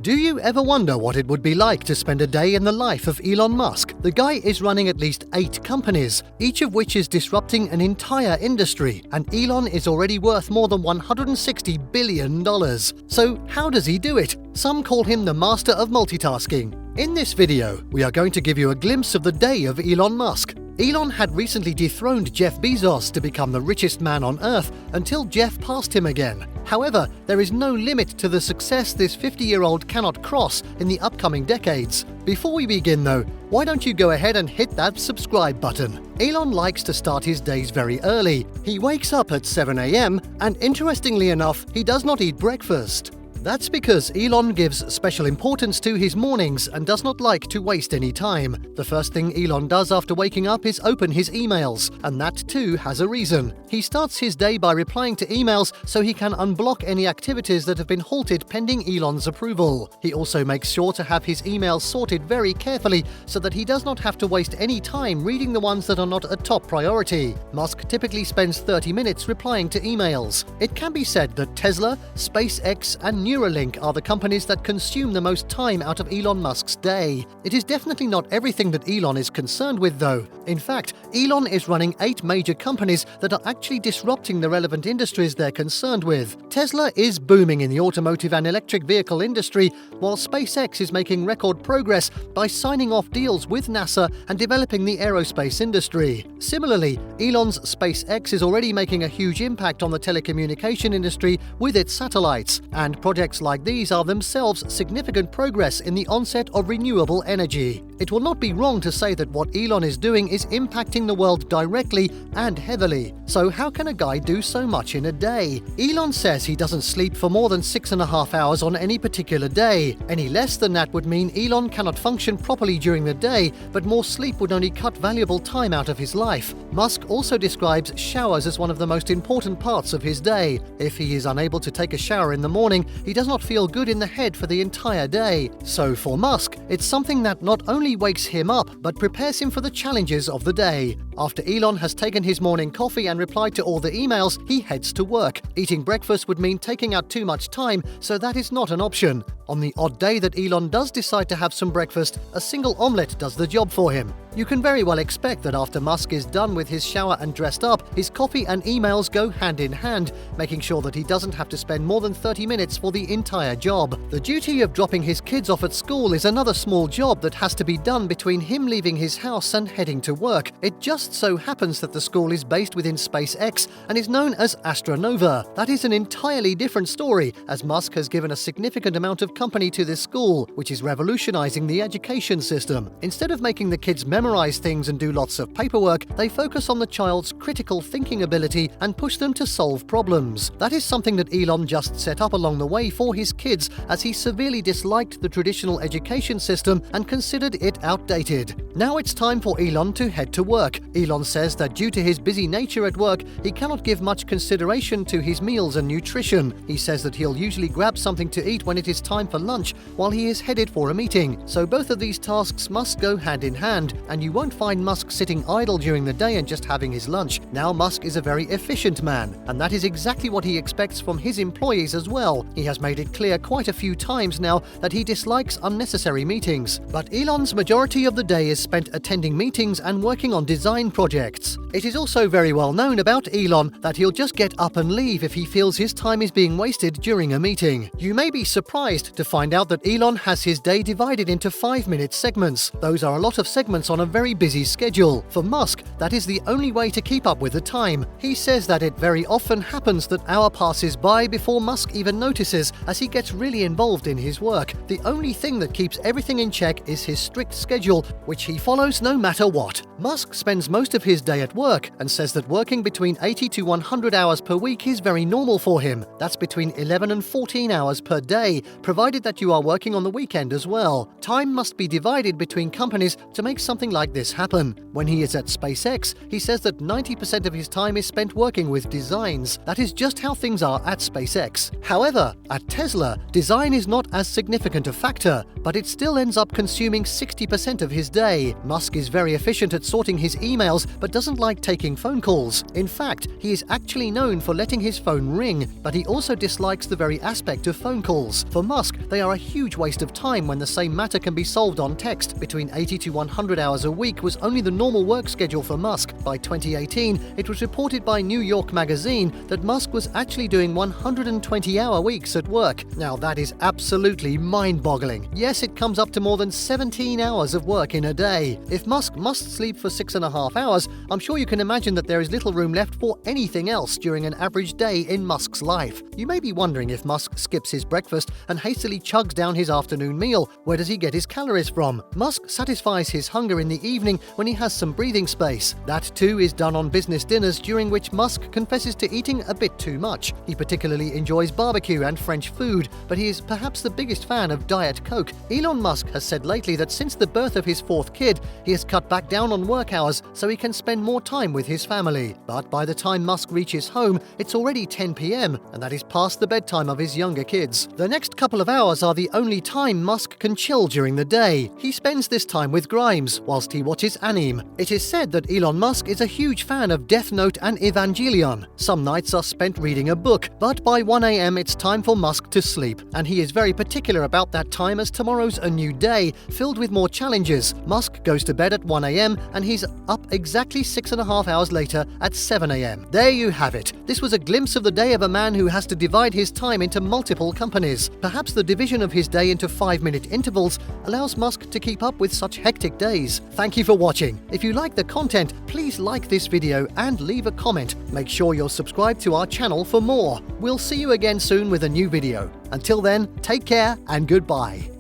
Do you ever wonder what it would be like to spend a day in the life of Elon Musk? The guy is running at least 8 companies, each of which is disrupting an entire industry, and Elon is already worth more than $160 billion. So how does he do it? Some call him the master of multitasking. In this video, we are going to give you a glimpse of the day of Elon Musk. Elon had recently dethroned Jeff Bezos to become the richest man on Earth until Jeff passed him again. However, there is no limit to the success this 50-year-old cannot cross in the upcoming decades. Before we begin though, why don't you go ahead and hit that subscribe button? Elon likes to start his days very early. He wakes up at 7 a.m. and interestingly enough, he does not eat breakfast. That's because Elon gives special importance to his mornings and does not like to waste any time. The first thing Elon does after waking up is open his emails, and that too has a reason. He starts his day by replying to emails so he can unblock any activities that have been halted pending Elon's approval. He also makes sure to have his emails sorted very carefully so that he does not have to waste any time reading the ones that are not a top priority. Musk typically spends 30 minutes replying to emails. It can be said that Tesla, SpaceX, and Neuralink are the companies that consume the most time out of Elon Musk's day. It is definitely not everything that Elon is concerned with though. In fact, Elon is running 8 major companies that are actually disrupting the relevant industries they're concerned with. Tesla is booming in the automotive and electric vehicle industry, while SpaceX is making record progress by signing off deals with NASA and developing the aerospace industry. Similarly, Elon's SpaceX is already making a huge impact on the telecommunication industry with its satellites, and projects like these are themselves significant progress in the onset of renewable energy. It will not be wrong to say that what Elon is doing is impacting the world directly and heavily. So how can a guy do so much in a day? Elon says he doesn't sleep for more than 6.5 hours on any particular day. Any less than that would mean Elon cannot function properly during the day, but more sleep would only cut valuable time out of his life. Musk also describes showers as one of the most important parts of his day. If he is unable to take a shower in the morning, he does not feel good in the head for the entire day. So for Musk, it's something that not only wakes him up, but prepares him for the challenges of the day. After Elon has taken his morning coffee and replied to all the emails, he heads to work. Eating breakfast would mean taking out too much time, so that is not an option. On the odd day that Elon does decide to have some breakfast, a single omelette does the job for him. You can very well expect that after Musk is done with his shower and dressed up, his coffee and emails go hand in hand, making sure that he doesn't have to spend more than 30 minutes for the entire job. The duty of dropping his kids off at school is another small job that has to be done between him leaving his house and heading to work. It just so happens that the school is based within SpaceX and is known as Astronova. That is an entirely different story, as Musk has given a significant amount of company to this school, which is revolutionizing the education system. Instead of making the kids memorize things and do lots of paperwork, they focus on the child's critical thinking ability and push them to solve problems. That is something that Elon just set up along the way for his kids, as he severely disliked the traditional education system and considered it outdated. Now it's time for Elon to head to work. Elon says that due to his busy nature at work, he cannot give much consideration to his meals and nutrition. He says that he'll usually grab something to eat when it is time for lunch while he is headed for a meeting. So both of these tasks must go hand in hand, and you won't find Musk sitting idle during the day and just having his lunch. Now Musk is a very efficient man, and that is exactly what he expects from his employees as well. He has made it clear quite a few times now that he dislikes unnecessary meetings. But Elon's majority of the day is spent attending meetings and working on design projects. It is also very well known about Elon that he'll just get up and leave if he feels his time is being wasted during a meeting. You may be surprised to find out that Elon has his day divided into 5-minute segments. Those are a lot of segments on a very busy schedule. For Musk, that is the only way to keep up with the time. He says that it very often happens that hour passes by before Musk even notices, as he gets really involved in his work. The only thing that keeps everything in check is his strict schedule, which he follows no matter what. Musk spends most of his day at work and says that working between 80 to 100 hours per week is very normal for him. That's between 11 and 14 hours per day, provided that you are working on the weekend as well. Time must be divided between companies to make something like this happen. When he is at SpaceX, SpaceX, he says that 90% of his time is spent working with designs. That is just how things are at SpaceX. However, at Tesla, design is not as significant a factor, but it still ends up consuming 60% of his day. Musk is very efficient at sorting his emails, but doesn't like taking phone calls. In fact, he is actually known for letting his phone ring, but he also dislikes the very aspect of phone calls. For Musk, they are a huge waste of time when the same matter can be solved on text. Between 80 to 100 hours a week was only the normal work schedule for Musk. By 2018, it was reported by New York Magazine that Musk was actually doing 120-hour weeks at work. Now that is absolutely mind-boggling. Yes, it comes up to more than 17 hours of work in a day. If Musk must sleep for 6.5 hours, I'm sure you can imagine that there is little room left for anything else during an average day in Musk's life. You may be wondering if Musk skips his breakfast and hastily chugs down his afternoon meal. Where does he get his calories from? Musk satisfies his hunger in the evening when he has some breathing space. That too is done on business dinners, during which Musk confesses to eating a bit too much. He particularly enjoys barbecue and French food, but he is perhaps the biggest fan of Diet Coke. Elon Musk has said lately that since the birth of his fourth kid, he has cut back down on work hours so he can spend more time with his family. But by the time Musk reaches home, it's already 10 p.m, and that is past the bedtime of his younger kids. The next couple of hours are the only time Musk can chill during the day. He spends this time with Grimes, whilst he watches anime. It is said that Elon Musk is a huge fan of Death Note and Evangelion. Some nights are spent reading a book, but by 1 a.m. it's time for Musk to sleep, and he is very particular about that time as tomorrow's a new day, filled with more challenges. Musk goes to bed at 1 a.m. and he's up exactly 6.5 hours later at 7 a.m. There you have it. This was a glimpse of the day of a man who has to divide his time into multiple companies. Perhaps the division of his day into 5-minute intervals allows Musk to keep up with such hectic days. Thank you for watching. If you like the content, please like this video and leave a comment. Make sure you're subscribed to our channel for more. We'll see you again soon with a new video. Until then, take care and goodbye.